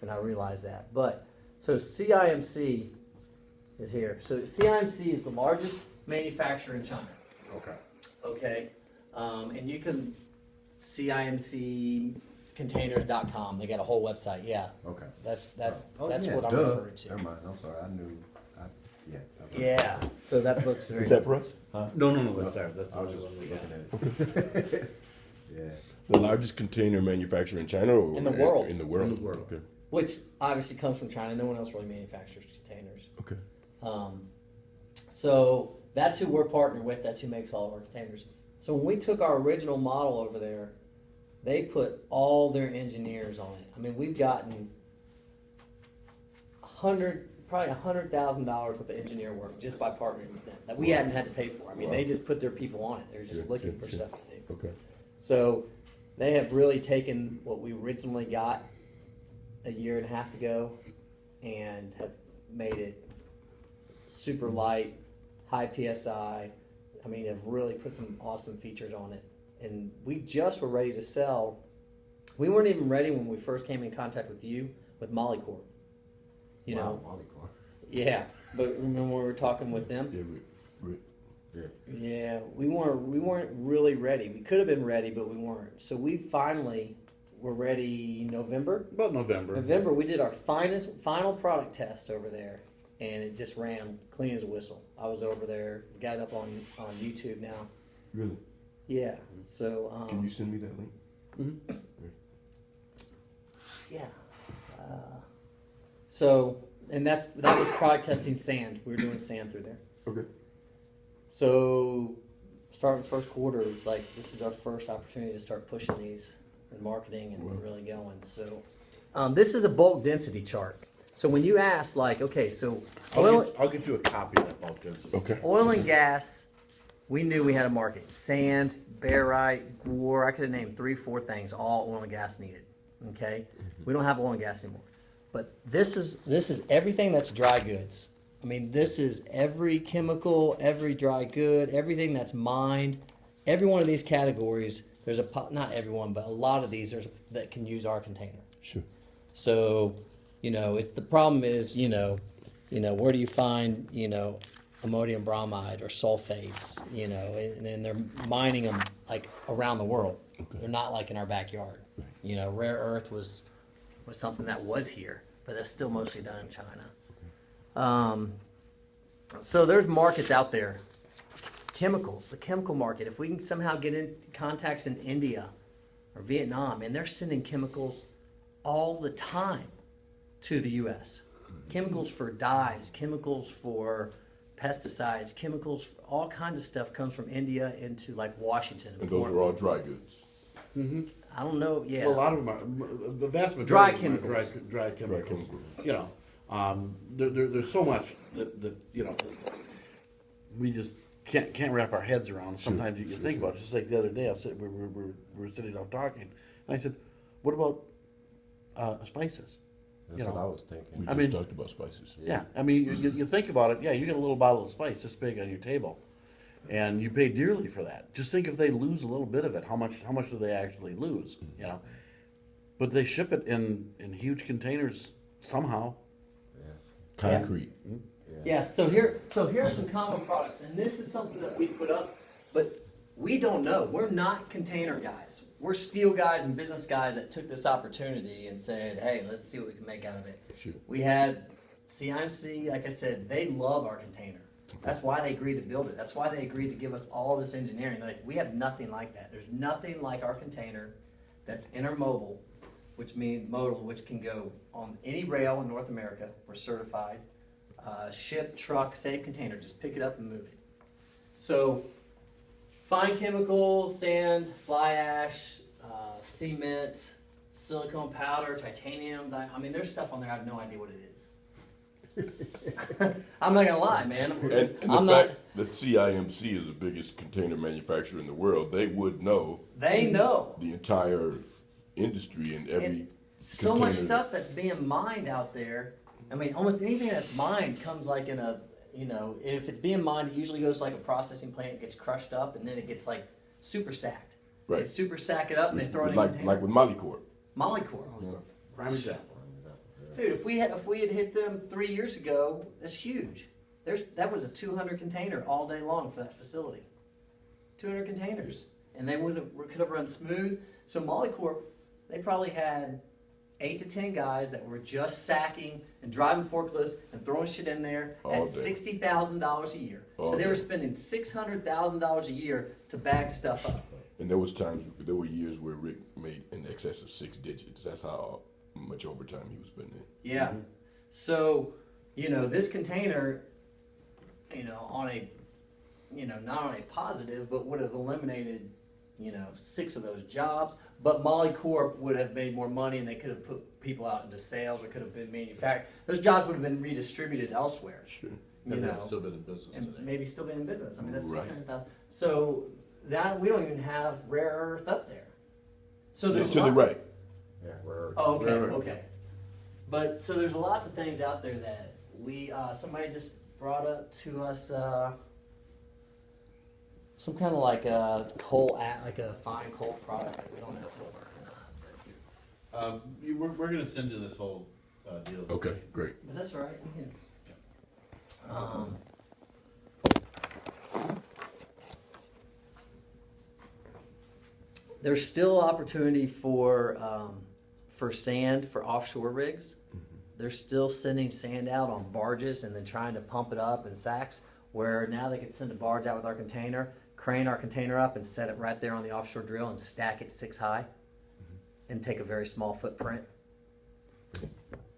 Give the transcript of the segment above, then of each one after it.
and I realize that. But so CIMC is here. So CIMC is the largest manufacturer in China. Okay. Okay, and you can CIMCcontainers.com. They got a whole website. Yeah, Okay. that's Oh, that's yeah, what I'm duh. referring to. Never mind. I'm sorry. I knew. Yeah. Okay. Yeah, so that looks very. Is that for us? No, that's ours. That's I was the just one we looking got. at it. Yeah. The largest container manufacturer in China or In the world. In the world. In the world. Okay. Which obviously comes from China. No one else really manufactures containers. Okay. So that's who we're partnered with. That's who makes all of our containers. So when we took our original model over there, they put all their engineers on it. I mean, we've gotten probably $100,000 worth of engineer work just by partnering with them that we hadn't had to pay for. I mean, they just put their people on it. They're just looking for stuff to do. Okay. So they have really taken what we originally got a year and a half ago and have made it super light, high PSI. I mean, have really put some awesome features on it. And we just were ready to sell. We weren't even ready when we first came in contact with you with Molycorp. You know? Molycorp. Yeah. But remember when we were talking with them? Yeah. Yeah, we weren't really ready. We could have been ready, but we weren't. So we finally were ready November. About November. November, we did our final product test over there, and it just ran clean as a whistle. I was over there, got it up on YouTube now. Really? Yeah. So Can you send me that link? Mm-hmm. yeah. So and that was product testing sand. We were doing sand through there. Okay. So, starting first quarter, it's like this is our first opportunity to start pushing these and marketing and really going. So, this is a bulk density chart. So when you ask, like, okay, so I'll get you a copy of that bulk density. Okay. oil and gas, we knew we had a market. Sand, barite, guar, I could have named 3-4 things, all oil and gas needed. Okay, we don't have oil and gas anymore. But this is everything that's dry goods. I mean, this is every chemical, every dry good, everything that's mined. Every one of these categories, there's not everyone, but a lot of these that can use our container. Sure. So, it's the problem is, where do you find, ammonium bromide or sulfates, and they're mining them like around the world. Okay. They're not like in our backyard. Right. Rare earth was something that was here, but that's still mostly done in China. So there's markets out there. Chemicals, the chemical market. If we can somehow get in contacts in India or Vietnam, and they're sending chemicals all the time to the U.S. Chemicals for dyes, chemicals for pesticides, chemicals, all kinds of stuff comes from India into like Washington. And those are all dry goods. Mm-hmm. I don't know. Yeah. Well, a lot of them are, the vast majority Dry of them are chemicals. dry chemicals. Dry chemicals. There's so much that we just can't wrap our heads around. Sometimes you think about it. Just like the other day, we're sitting down talking, and I said, "What about spices?" That's what I was thinking. We just talked about spices. Yeah, I mean, you think about it. Yeah, you get a little bottle of spice this big on your table, and you pay dearly for that. Just think if they lose a little bit of it, how much do they actually lose? But they ship it in huge containers somehow. Concrete. Yeah. So here are some common products, and this is something that we put up, but we don't know. We're not container guys. We're steel guys and business guys that took this opportunity and said, "Hey, let's see what we can make out of it." Sure. We had CIMC, like I said, they love our container. That's why they agreed to build it. That's why they agreed to give us all this engineering. Like, we have nothing like that. There's nothing like our container that's intermobile, which means modal, which can go on any rail in North America. We're certified. Ship, truck, safe container. Just pick it up and move it. So, fine chemicals, sand, fly ash, cement, silicone powder, titanium. I mean, there's stuff on there I have no idea what it is. I'm not gonna lie, man. And the fact that CIMC is the biggest container manufacturer in the world, they would know. They know the entire industry and every. And so much stuff that's being mined out there. I mean, almost anything that's mined comes like in a, if it's being mined, it usually goes to like a processing plant, it gets crushed up, and then it gets like super sacked. Right. They super sack it up and they throw it in a container. Like with Molycorp. Molycorp. Prime example. Dude, if we had hit them 3 years ago, that's huge. That was a 200 container all day long for that facility. 200 containers, and they could have run smooth. So Molycorp, they probably had 8 to 10 guys that were just sacking and driving forklifts and throwing shit in there All at day. $60,000 a year. All So they were day. spending $600,000 a year to bag stuff up. And there were years where Rick made in excess of 6 digits. That's how much overtime he was putting in. Yeah. So, this container, on a, not on a positive, but would have eliminated, 6 of those jobs. But Molycorp would have made more money, and they could have put people out into sales, or could have been manufactured. Those jobs would have been redistributed elsewhere. Sure. And they've still been in business and today. maybe still be in business. I mean, that's Right. 600,000. So that we don't even have rare earth up there. So there's To the right. Yeah, we're. Oh, okay, Right. okay. But so there's lots of things out there that we somebody just brought up to us some kind of like a like a fine coal product that we don't know if it'll work. We're going to send you this whole deal. Okay, great. But that's all right. We can. There's still opportunity for sand for offshore rigs. They're still sending sand out on barges and then trying to pump it up in sacks. Where now they can send a barge out with our container, crane our container up, and set it right there on the offshore drill and stack it 6 high, and take a very small footprint.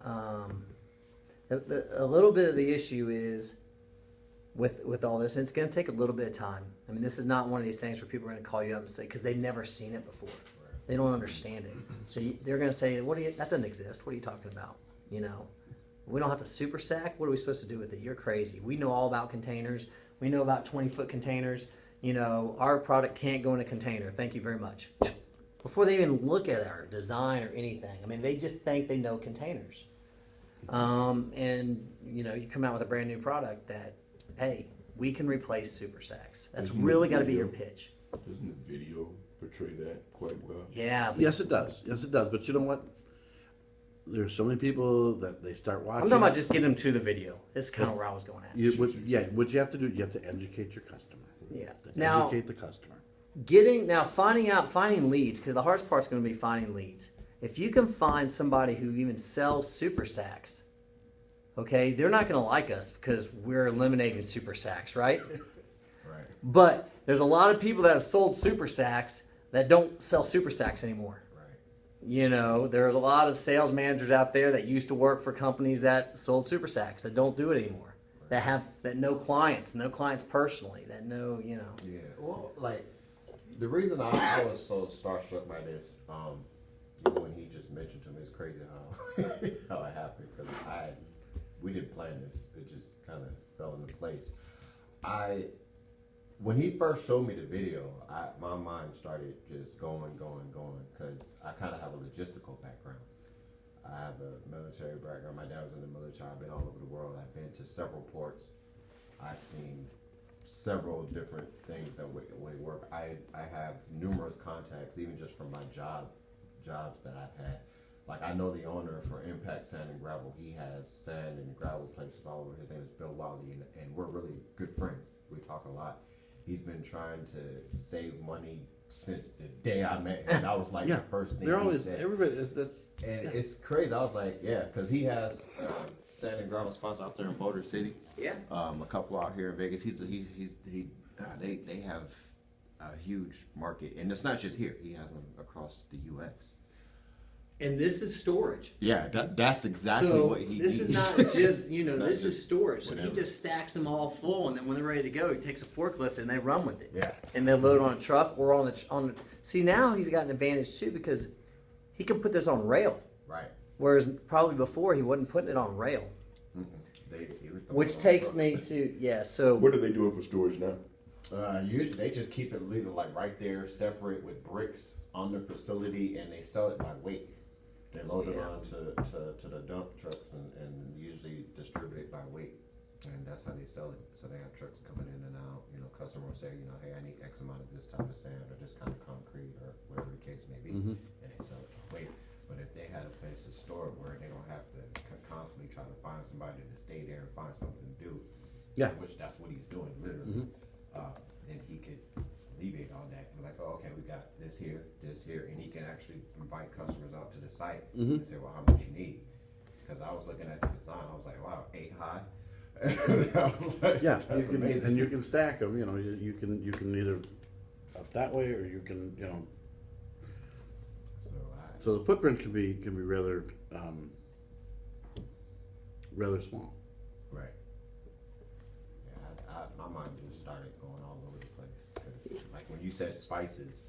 A little bit of the issue is with all this, and it's going to take a little bit of time. I mean, this is not one of these things where people are going to call you up and say, because they've never seen it before. They don't understand it. So they're going to say, that doesn't exist. What are you talking about? We don't have to super sack. What are we supposed to do with it? You're crazy. We know all about containers. We know about 20-foot containers. Our product can't go in a container. Thank you very much. Before they even look at our design or anything. I mean, they just think they know containers. And you come out with a brand new product that, hey, we can replace super sacks. That's Isn't really it got to be your video? pitch. Doesn't the video portray that quite well? Yeah. Yes, it does. Yes, it does. But you know what? There's so many people that they start watching. I'm talking about just getting them to the video. This is kind of where I was going at. What you have to do, you have to educate your customer. Yeah. To Now, educate the customer. finding leads, because the hardest part's going to be finding leads. If you can find somebody who even sells super sacks, okay, they're not going to like us because we're eliminating super sacks, right? Right. But there's a lot of people that have sold super sacks that don't sell super sacks anymore. Right. There's a lot of sales managers out there that used to work for companies that sold super sacks that don't do it anymore. That know clients personally, that know. Yeah. Well, like the reason I was so starstruck by this, when he just mentioned to me, it's crazy how it happened because we didn't plan this. It just kind of fell into place. When he first showed me the video, my mind started just going, because I kind of have a logistical background. I have a military background. My dad was in the military. I've been all over the world. I've been to several ports. I've seen several different things that would work. I have numerous contacts, even just from my jobs that I've had. Like, I know the owner for Impact Sand and Gravel. He has sand and gravel places all over. His name is Bill Wiley, and we're really good friends. We talk a lot. He's been trying to save money since the day I met him. That was like the first thing they're he always said. everybody. That's And it's crazy. I was like, yeah, because he has sand and gravel spots out there in Boulder City. Yeah. A couple out here in Vegas. They have a huge market, and it's not just here. He has them across the U.S. And this is storage. Yeah, that's exactly So what he. this is not just not this is just storage. So he whatever. just stacks them all full, and then when they're ready to go, he takes a forklift and they run with it. Yeah. And they load on a truck or on the. See, now he's got an advantage too because he can put this on rail, Right. whereas probably before he wasn't putting it on rail. He would throw Which it on takes trucks. me to So What are they doing for storage now? Usually they just keep it legal, like right there, separate with bricks on the facility, and they sell it by weight. They load it onto to the dump trucks and usually distribute it by weight, and that's how they sell it. So they have trucks coming in and out. Customers say, hey, I need X amount of this type of sand or this kind of concrete or whatever the case may be, and they sell it by weight. But if they had a place to store it where they don't have to constantly try to find somebody to stay there and find something to do. Yeah. Which that's what he's doing, literally. Then he could alleviate all that and be like, oh, okay, we got this here, and he can actually invite customers out to the site and say, well, how much you need? Because I was looking at the design, I was like, wow, 8 high. And I was like, Yeah, that's amazing. and you can stack them. You know, you can either up that way or you can So the footprint can be rather rather small. Right. Yeah, my mind just started going all over the place. 'Cause, like when you said spices,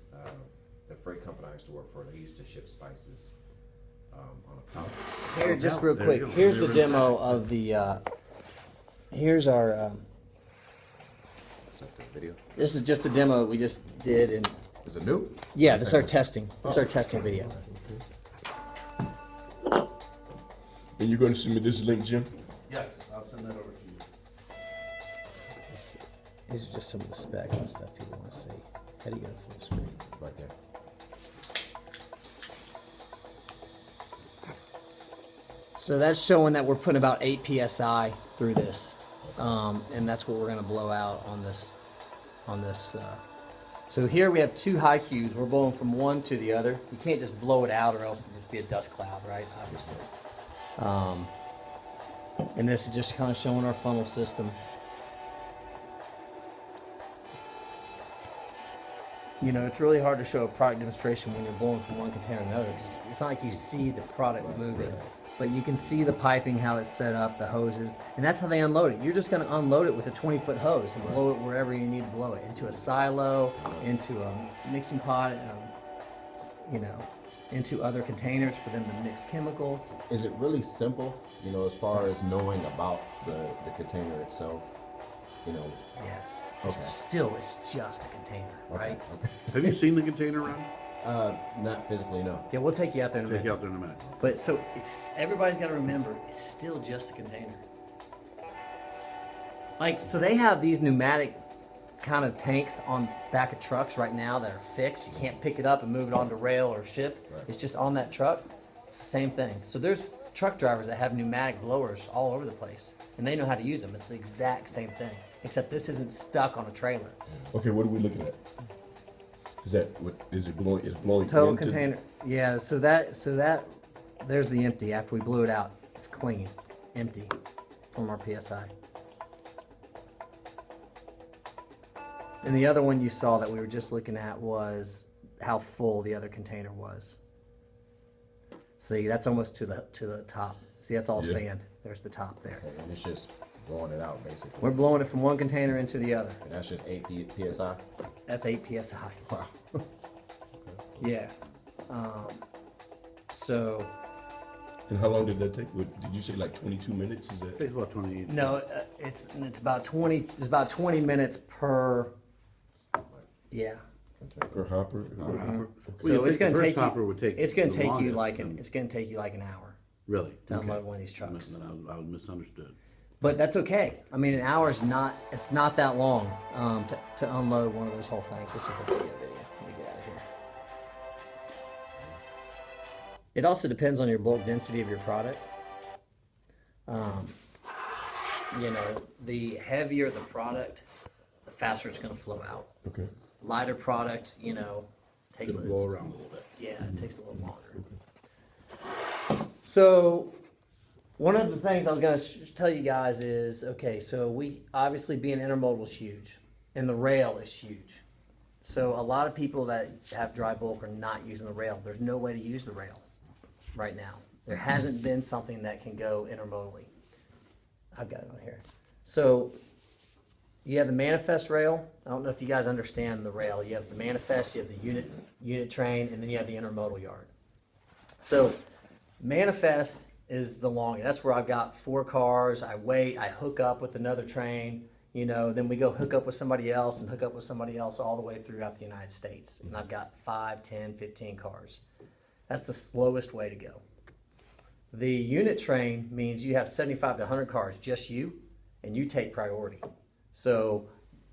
the freight company I used to work for, they used to ship spices on a pallet. Here, just real There quick, you go. here's the There it is. demo of the, here's our, Is that the video? this is just the demo we just did, and Is it new? yeah, this is our testing. This is our testing video. And you're going to send me this link, Jim? Yes, I'll send that over to you. These are just some of the specs and stuff people want to see. How do you go to full screen? Right there. So that's showing that we're putting about 8 psi through this, and that's what we're going to blow out on this. So here we have 2 high Qs. We're blowing from one to the other. You can't just blow it out, or else it'd just be a dust cloud, right? Obviously. And this is just kind of showing our funnel system. You know, it's really hard to show a product demonstration when you're blowing from one container to another. It's not like you see the product moving, but you can see the piping, how it's set up, the hoses, and that's how they unload it. You're just going to unload it with a 20-foot hose and blow it wherever you need to blow it, into a silo, into a mixing pot, you know, into other containers for them to mix chemicals. Is it really simple, as far as knowing about the container itself? Yes. Okay. It's just a container, right? Okay. Have you seen the container run? Not physically, no. Yeah, we'll take you out there in a Take you minute. out there in a minute. But so everybody's got to remember, it's still just a container. Like, so they have these pneumatic kind of tanks on back of trucks right now that are fixed. You can't pick it up and move it onto rail or ship. Right. It's just on that truck. It's the same thing. So there's truck drivers that have pneumatic blowers all over the place, and they know how to use them. It's the exact same thing, except this isn't stuck on a trailer. Okay, what are we looking at? Is it blowing? Is blowing Total into- container. Yeah. So that there's the empty. After we blew it out, it's clean, empty from our PSI. And the other one you saw that we were just looking at was how full the other container was. See, that's almost to the top. See, that's all Yeah. sand. There's the top there. Okay, and it's just blowing it out, basically. We're blowing it from one container into the other. And that's just 8 psi? That's 8 psi. Wow. Yeah. So And how long did that take? Did you say like 22 minutes? Is that? Takes about 20. no, it's about 20. It's about 20 minutes per. Yeah. Per hopper? Hopper. So Well, it's the going to first take hopper you. would take It's going the to take you longest, like and- it's going to take you like an hour Really to Okay. unload one of these trucks. Then I was misunderstood. But that's okay. I mean, an hour is not. It's not that long to unload one of those whole things. This is the video. Let me get out of here. It also depends on your bulk density of your product. You know, the heavier the product, the faster it's going to flow out. Okay. Lighter product, takes It'll blow around a little bit. Yeah, it takes a little longer. So, one of the things I was going to tell you guys is, okay, so we obviously being intermodal is huge, and the rail is huge. So a lot of people that have dry bulk are not using the rail. There's no way to use the rail right now. There hasn't been something that can go intermodally. I've got it on here. So you have the manifest rail. I don't know if you guys understand the rail. You have the manifest, you have the unit train, and then you have the intermodal yard. So manifest is the longest. That's where I've got 4 cars. I wait, I hook up with another train, then we go hook up with somebody else and hook up with somebody else all the way throughout the United States. And I've got 5, 10, 15 cars. That's the slowest way to go. The unit train means you have 75 to 100 cars, just you, and you take priority. So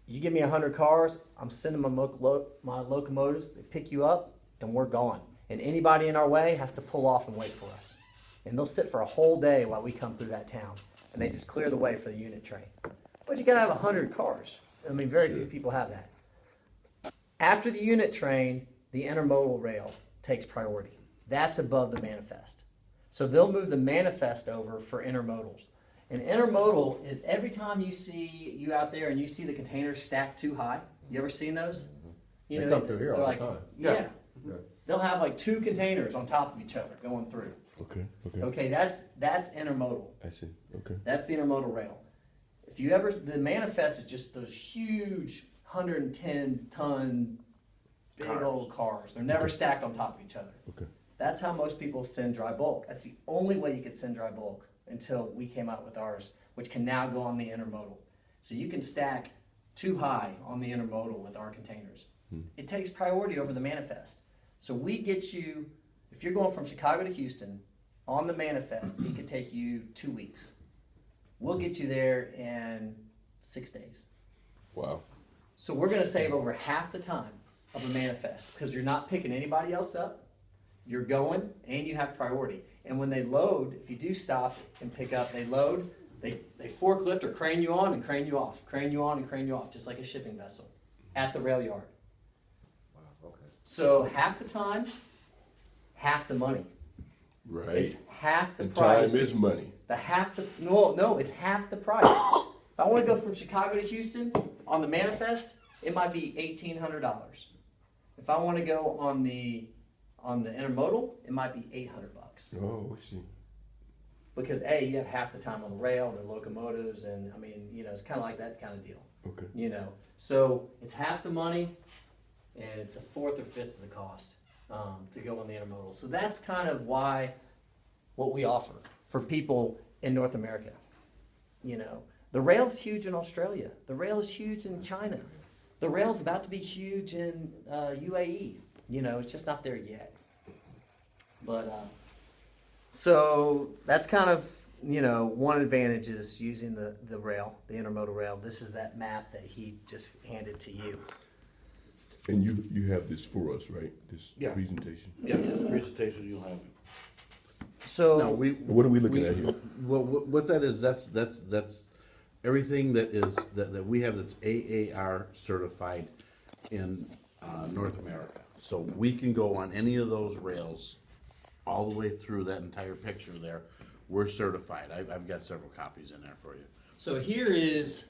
you give me 100 cars, I'm sending my locomotives, they pick you up, and we're gone. And anybody in our way has to pull off and wait for us. And they'll sit for a whole day while we come through that town. And they just clear the way for the unit train. But you gotta have 100 cars. I mean, very few people have that. After the unit train, the intermodal rail takes priority. That's above the manifest. So they'll move the manifest over for intermodals. And intermodal is every time you see you out there and you see the containers stacked too high. You ever seen those? You They know, come through here they're all like, the time. Yeah. Yeah. They'll have like 2 containers on top of each other going through. Okay. Okay, that's intermodal. I see. Okay. That's the intermodal rail. If you ever, the manifest is just those huge 110-ton big old cars. They're never stacked on top of each other. Okay. That's how most people send dry bulk. That's the only way you could send dry bulk until we came out with ours, which can now go on the intermodal. So you can stack too high on the intermodal with our containers. It takes priority over the manifest. So we get you, if you're going from Chicago to Houston on the manifest, it could take you 2 weeks. We'll get you there in 6 days. Wow. So we're going to save over half the time of a manifest because you're not picking anybody else up. You're going and you have priority. And when they load, if you do stop and pick up, they load, they forklift or crane you on and crane you off, crane you on and crane you off, just like a shipping vessel at the rail yard. Wow, okay. So half the time, half the money. Right. It's half the and price. time is money. No, it's half the price. If I want to go from Chicago to Houston on the manifest, it might be $1,800. If I want to go on the intermodal, it might be $800. Oh, I see. Because you have half the time on the rail and the locomotives, and I mean, it's kind of like that kind of deal. Okay. So it's half the money, and it's a fourth or fifth of the cost to go on the intermodal. So that's kind of what we offer for people in North America. The rail's huge in Australia. The rail is huge in China. The rail's about to be huge in UAE. It's just not there yet. But so that's kind of one advantage is using the rail, the intermodal rail. This is that map that he just handed to you. And you have this for us, right? This presentation. Yeah, this presentation you'll have. So No, What are we looking at here? Well, what that is, that's everything that we have that's AAR certified in North America. So we can go on any of those rails, all the way through that entire picture there. We're certified. I've got several copies in there for you. So here is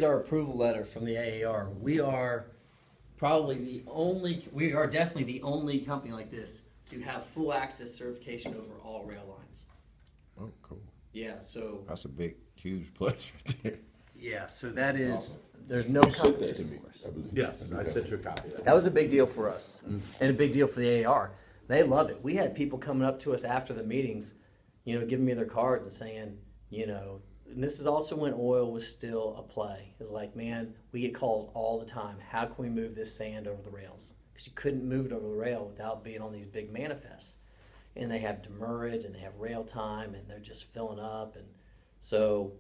our approval letter from the AAR. We are definitely the only company like this to have full access certification over all rail lines. Oh, cool. Yeah, so That's a big, huge plus right there. so that is there's no You sent that to competition me, for us. I believe. Yes, I sent you a copy of that. That was a big deal for us and a big deal for the AAR. They love it. We had people coming up to us after the meetings, giving me their cards and saying, and this is also when oil was still a play. It's like, man, we get calls all the time. How can we move this sand over the rails? Because you couldn't move it over the rail without being on these big manifests. And they have demurrage and they have rail time and they're just filling up. And so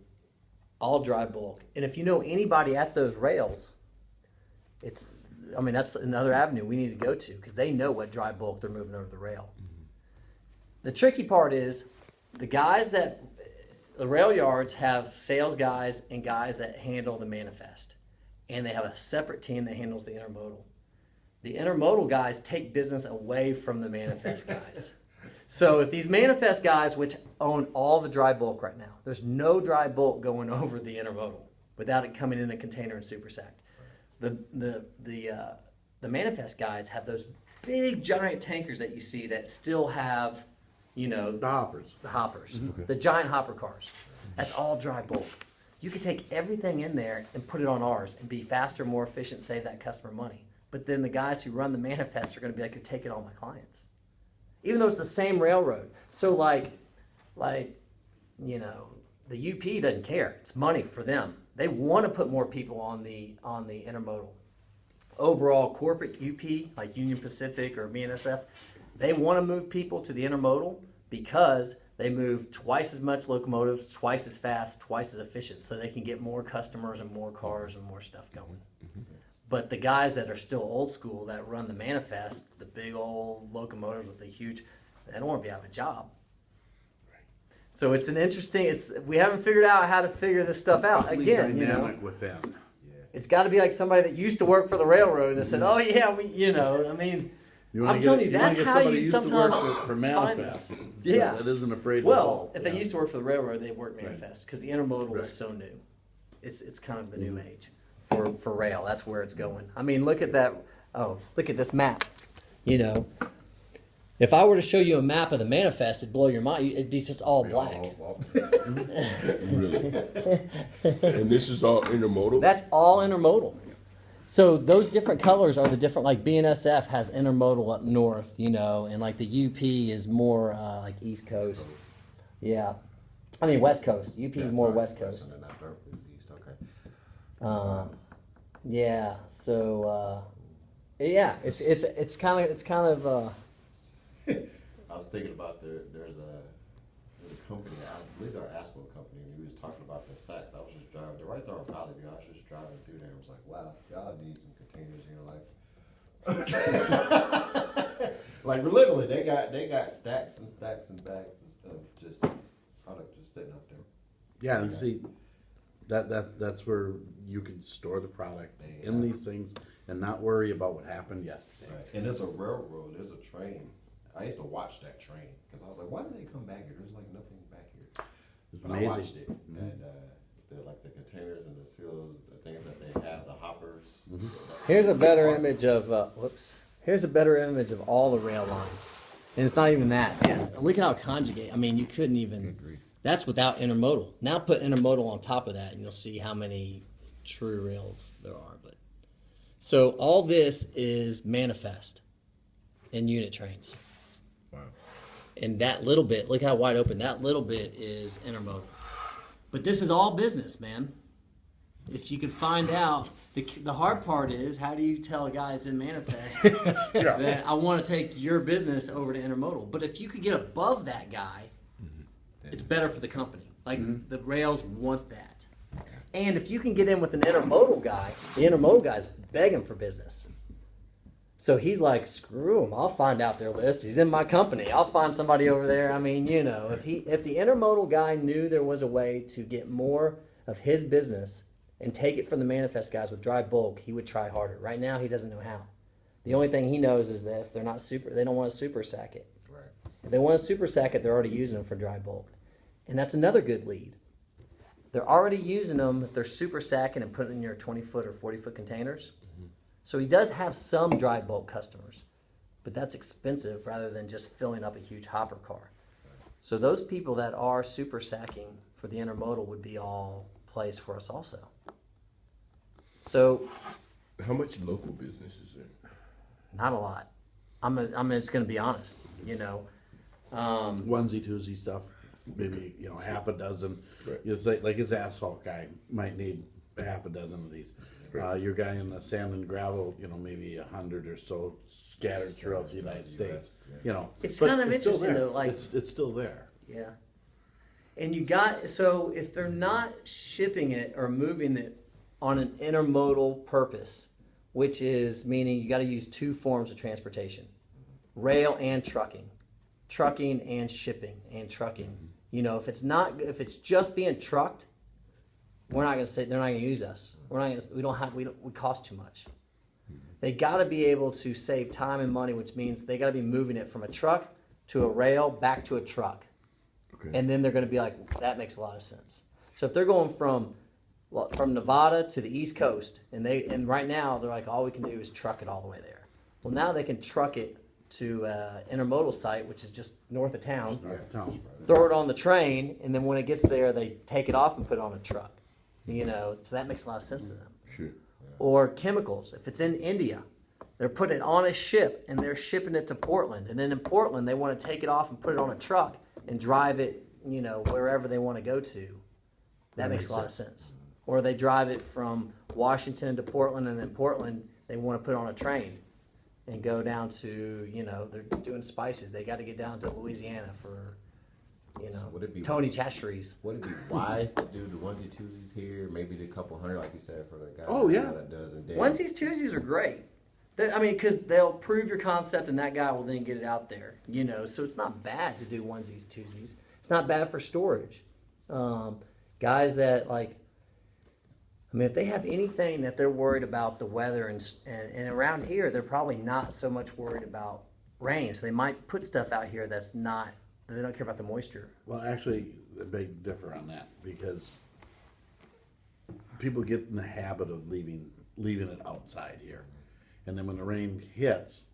all dry bulk. And if you know anybody at those rails, that's another avenue we need to go to because they know what dry bulk they're moving over the rail. The tricky part is the rail yards have sales guys and guys that handle the manifest. And they have a separate team that handles the intermodal. The intermodal guys take business away from the manifest guys. So if these manifest guys, which own all the dry bulk right now, there's no dry bulk going over the intermodal without it coming in a container and super sacked. The manifest guys have those big giant tankers that you see that still have, The hoppers. the hoppers, the giant hopper cars. That's all dry bulk. You could take everything in there and put it on ours and be faster, more efficient, save that customer money. But then the guys who run the manifest are going to be like, you're taking all my clients. Even though it's the same railroad. So the UP doesn't care. It's money for them. They want to put more people on the intermodal. Overall, corporate UP, like Union Pacific or BNSF, they want to move people to the intermodal because they move twice as much locomotives, twice as fast, twice as efficient, so they can get more customers and more cars and more stuff going. But the guys that are still old school that run the manifest, the big old locomotives with the huge, they don't want to be out of a job. So it's an interesting. We haven't figured out how to figure this stuff out. Awfully Again, dynamic within. it's got to be like somebody that used to work for the railroad that said, "Oh yeah, I mean." I'm telling you, that's how you sometimes for Manifest. Yeah. That isn't afraid to Well, go. if they used to work for the railroad, they worked Right. Manifest because the intermodal Right. is so new. It's kind of the new age for rail. That's where it's going. I mean, look at that. Oh, look at this map. You know, if I were to show you a map of the Manifest, it'd blow your mind. It'd be just all black. Really? And this is all intermodal? That's all intermodal. So those different colors are the different, like BNSF has intermodal up north, you know, and like the UP is more like East Coast. Yeah. I mean West Coast. UP is more West Coast. East, okay. Yeah. So yeah, it's kind of I was thinking about there's a company, I believe they're an asphalt company, and he was talking about the sacks. I was just driving, they're right there on Valley View. I was just driving through there and was like, wow, y'all need some containers in your life. Like literally, they got stacks and stacks and stacks of just product just sitting up there. Yeah, and see, that's where you can store the product in these things and not worry about what happened yesterday. Right. And there's a railroad, there's a train. I used to watch that train because I was like, why did they come back here? There's like nothing back here. It's But amazing. I watched it, and the containers and the seals, the things that they have, the hoppers. Here's a better image of Here's a better image of all the rail lines, and it's not even that. Yeah, look at how conjugate. I mean, you couldn't even. That's without intermodal. Now put intermodal on top of that, and you'll see how many true rails there are. But so all this is Manifest in unit trains. Wow. And that little bit, look how wide open, that little bit is intermodal. But this is all business, man. If you can find out, the hard part is, how do you tell a guy that's in Manifest that I want to take your business over to intermodal? But if you could get above that guy, it's better for the company. Like the rails want that. And if you can get in with an intermodal guy, the intermodal guy's begging for business. So he's like, screw him, I'll find out their list. He's in my company. I'll find somebody over there. I mean, you know, if the intermodal guy knew there was a way to get more of his business and take it from the Manifest guys with dry bulk, he would try harder. Right now, he doesn't know how. The only thing he knows is that if they're not they don't want to super sack it. Right. If they want to super sack it, they're already using them for dry bulk. And that's another good lead. They're already using them if they're super sacking and putting in your 20-foot or 40-foot containers. So he does have some dry bulk customers, but that's expensive rather than just filling up a huge hopper car. So those people that are super sacking for the intermodal would be all plays for us also. So How much local business is there? not a lot. I'm just going to be honest, you know. Onesie, twosie stuff, maybe, half a dozen. Right. It's like his asphalt guy might need half a dozen of these. Right. Your guy in the sand and gravel, maybe 100 or so scattered throughout the United States. It's but kind of still interesting, there. though, like- it's still there. Yeah. And so if they're not shipping it or moving it on an intermodal purpose, which is meaning you got to use two forms of transportation, rail and trucking and shipping and trucking. If it's just being trucked, we're not going to say, they're not going to use us. We cost too much. They got to be able to save time and money, which means they got to be moving it from a truck to a rail back to a truck. Okay. And then they're going to be like, that makes a lot of sense. So if they're going from Nevada to the East Coast, and right now they're like, all we can do is truck it all the way there. Well, now they can truck it to intermodal site, which is just north of town, throw it on the train, and then when it gets there, they take it off and put it on a truck. So that makes a lot of sense to them. Sure. Or chemicals. If it's in India, they're putting it on a ship and they're shipping it to Portland. And then in Portland, they want to take it off and put it on a truck and drive it, wherever they want to go to. That makes a lot of sense. Or they drive it from Washington to Portland, and then Portland, they want to put it on a train and go down to, they're doing spices. They got to get down to Louisiana for, would it be- Tony Chachere's. Would it be wise to do the onesie twosies here? Maybe the couple hundred, like you said, for the guy. Oh, yeah. That does and then- Onesies, twosies are great. Because they'll prove your concept, and that guy will then get it out there. So it's not bad to do onesies, twosies. It's not bad for storage. Guys that like, I mean, if they have anything that they're worried about the weather and around here, they're probably not so much worried about rain. So they might put stuff out here that's not, they don't care about the moisture. Well, actually, they beg differ on that because people get in the habit of leaving it outside here, and then when the rain hits,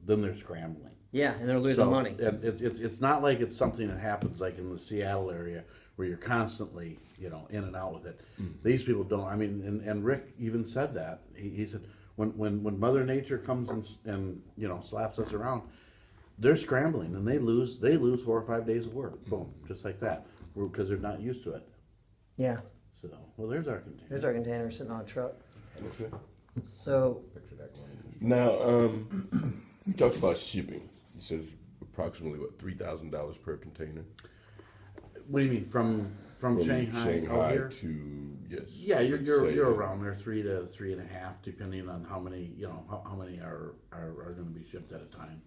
then they're scrambling. Yeah, and they're losing money. And it's not like it's something that happens like in the Seattle area where you're constantly, in and out with it. These people don't. I mean, and Rick even said that. He said when Mother Nature comes and slaps us around, they're scrambling and they lose 4 or 5 days of work. Boom, just like that, because they're not used to it. Yeah, So, well, there's our container. there's our container sitting on a truck. Okay. So, Picture that going. Now, you talked about shipping. You said it's approximately $3,000 per container What do you mean from Shanghai out here? to yes. Yeah, let's say, you're around there 3 to 3.5, depending on how many how many are going to be shipped at a time.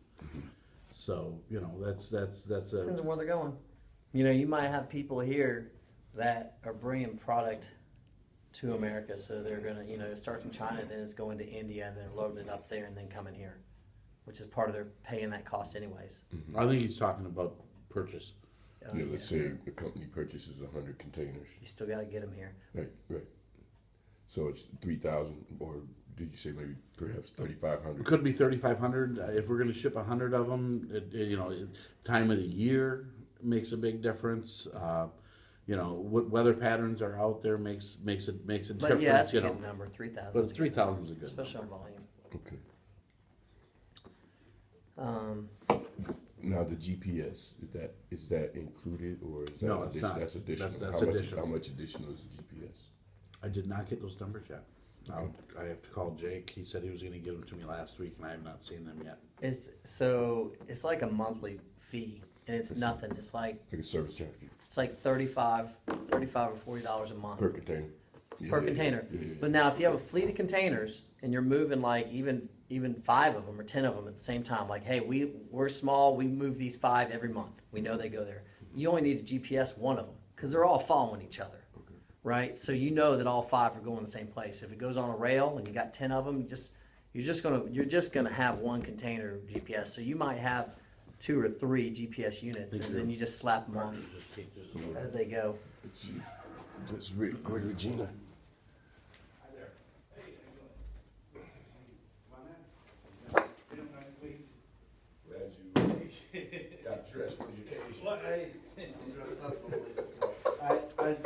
So that's depends a on where they're going. You might have people here that are bringing product to America, so they're gonna, start from China, then it's going to India, and then loading it up there, and then coming here, which is part of their paying that cost anyways. I think he's talking about purchase. Let's say the company purchases 100 containers. You still got to get them here. Right. So it's 3,000, or did you say maybe perhaps 3,500? It could be 3,500 if we're going to ship 100 of them. Time of the year makes a big difference. What weather patterns are out there makes a difference. But yeah, that's a good number, 3,000. But 3,000 is a good especially number. on volume. Okay. Now the GPS, is that included, or is that No, it's not. That's additional? That's how much, additional. How much additional is the GPS? I did not get those numbers yet. I have to call Jake. He said he was going to give them to me last week, and I have not seen them yet. It's like a monthly fee, and it's nothing. It's like Like a service charge $35 or $40 a month per container. per container. But now, if you have a fleet of containers and you're moving like even 5 of them or 10 of them at the same time, like, hey, we're small, we move these 5 every month. We know they go there. You only need to GPS one of them because they're all following each other, right? So you know that all 5 are going the same place. If it goes on a rail and you got 10 of them, you're just gonna have one container GPS. So you might have 2 or 3 GPS units, and then you just slap them on as they go. That's Rick. Go to Regina. Got dressed for the occasion.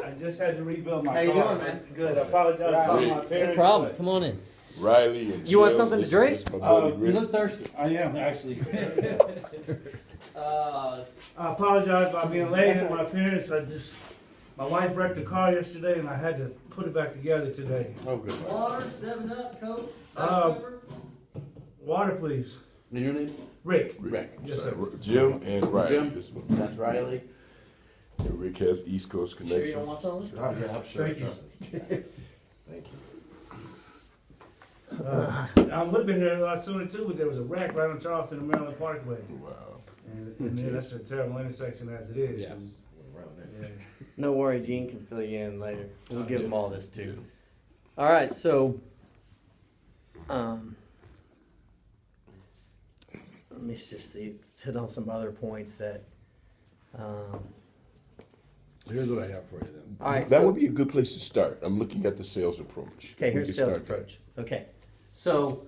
I just had to rebuild my How you car. doing, man? Good. I apologize about my No parents. problem. Come on in. Riley and You want Jill, something to this- drink? this my buddy You Rick. You look thirsty. I am actually. I apologize about being late for my parents. My wife wrecked the car yesterday, and I had to put it back together today. Oh, good. Water, 7-Up, Coke. Water, please. And your name? Rick. Rick. Yes, Sorry, sir. Jim and Riley. Jim? This one. That's Riley. And Rick has East Coast Sure connections. you don't want some? Oh, yeah, I'm sure. Thank you. Trust me. Thank you. I would have been here a lot sooner too, but there was a wreck right on Charleston and Maryland Parkway. Wow. And then that's a terrible intersection as it is. Yes. And, Around there. yeah. No worry, Gene can fill you in later. We'll give them all this too. All right, so let me just hit on some other points that. Here's what I have for you then. All right, That so, would be a good place to start. I'm looking at the sales approach. okay. We Here's can sales start there. approach. Okay, so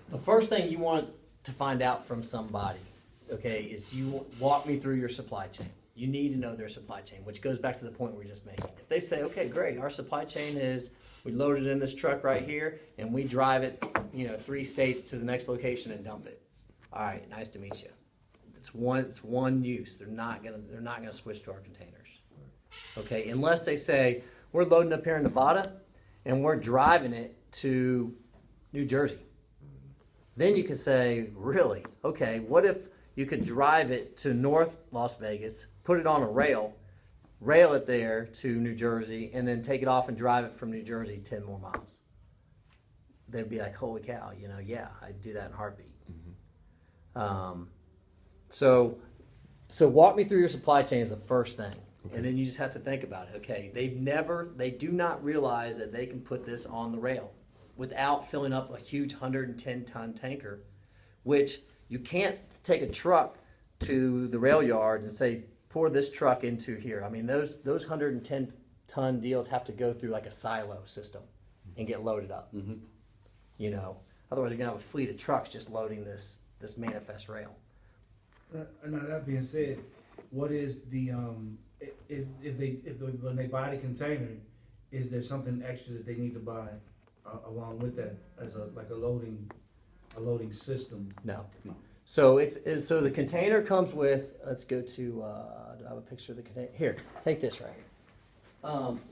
the first thing you want to find out from somebody, okay, is you walk me through your supply chain. You need to know their supply chain, which goes back to the point we were just making. If they say, okay, great, our supply chain is we load it in this truck right here and we drive it, 3 states to the next location and dump it. All right, nice to meet you. It's one use. They're not gonna switch to our containers. Okay, unless they say we're loading up here in Nevada and we're driving it to New Jersey. Then you can say, really? Okay, what if you could drive it to North Las Vegas, put it on a rail it there to New Jersey, and then take it off and drive it from New Jersey 10 more miles? They'd be like, holy cow, yeah, I'd do that in a heartbeat. So So walk me through your supply chain is the first thing. And then you just have to think about it. Okay, they do not realize that they can put this on the rail without filling up a huge 110-ton tanker, which you can't take a truck to the rail yard and say, pour this truck into here. I mean, those 110-ton deals have to go through like a silo system and get loaded up. You know, otherwise you're gonna have a fleet of trucks just loading this manifest rail. Now that being said, what is the when they buy the container, is there something extra that they need to buy along with that as a loading system? No. So so the container comes with. Let's go to. Do I have a picture of the container? Here, take this right here.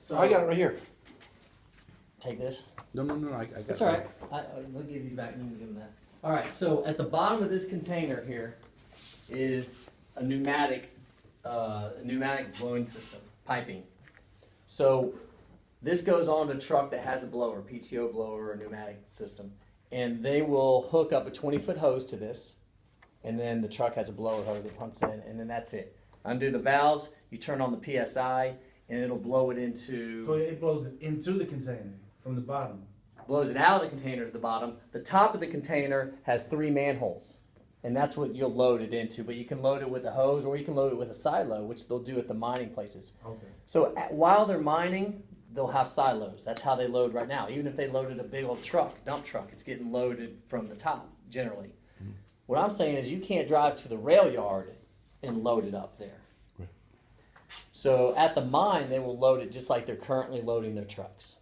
So I got it right here. Take this. No, I got That's all right. We'll give these back and you can give them that. All right. So at the bottom of this container here is a pneumatic blowing system, piping. So this goes on a truck that has a blower, PTO blower or pneumatic system, and they will hook up a 20-foot hose to this, and then the truck has a blower hose that pumps in, and then that's it. Undo the valves, you turn on the PSI, and it'll blow it into. So it blows it into the container from the bottom. Blows it out of the container to the bottom. The top of the container has 3 manholes, and that's what you'll load it into. But you can load it with a hose, or you can load it with a silo, which they'll do at the mining places. Okay. So while they're mining, they'll have silos. That's how they load right now. Even if they loaded a big old dump truck, it's getting loaded from the top generally. What I'm saying is you can't drive to the rail yard and load it up there. Right. So at the mine, they will load it just like they're currently loading their trucks.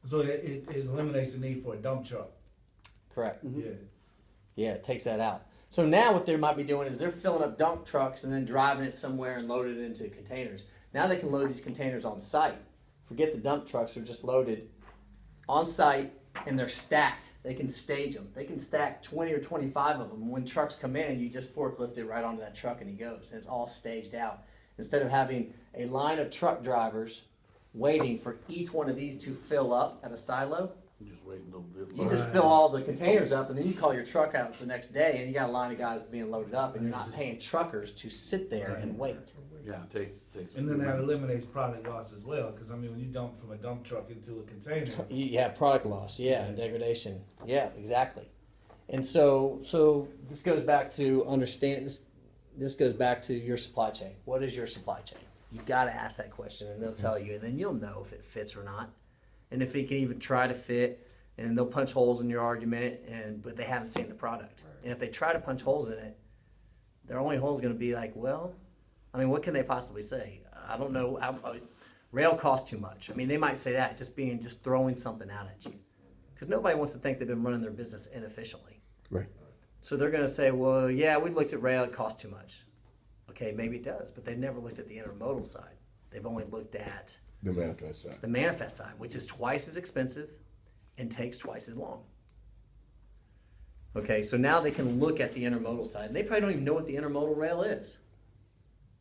So it eliminates the need for a dump truck. Correct. Yeah. Yeah, it takes that out. So now what they might be doing is they're filling up dump trucks and then driving it somewhere and loading it into containers. Now they can load these containers on site. Forget the dump trucks, they're just loaded on site and they're stacked. They can stage them. They can stack 20 or 25 of them. When trucks come in, you just forklift it right onto that truck and he goes. And it's all staged out. Instead of having a line of truck drivers waiting for each one of these to fill up at a silo, You just wait until you just fill all the containers up and then you call your truck out the next day and you got a line of guys being loaded up and you're not paying truckers to sit there and wait. Yeah, it takes. And then that eliminates product loss as well, because I mean, when you dump from a dump truck into a container, You have product loss, yeah, and degradation. Yeah, exactly. And so this goes back to this goes back to your supply chain. What is your supply chain? You got to ask that question and they'll tell you and then you'll know if it fits or not. And if it can even try to fit, and they'll punch holes in your argument, but they haven't seen the product. And if they try to punch holes in it, their only hole is going to be like, well, I mean, what can they possibly say? I don't know. Rail costs too much. I mean, they might say that just throwing something out at you, because nobody wants to think they've been running their business inefficiently. Right. So they're going to say, well, yeah, we looked at rail. It costs too much. Okay, maybe it does, but they've never looked at the intermodal side. They've only looked at The manifest side. the manifest side, which is twice as expensive and takes twice as long. Okay, so now they can look at the intermodal side, and they probably don't even know what the intermodal rail is.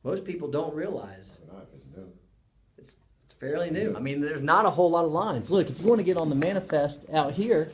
Most people don't realize Not if it's new. it's fairly new. I mean, there's not a whole lot of lines. Look, if you want to get on the manifest out here,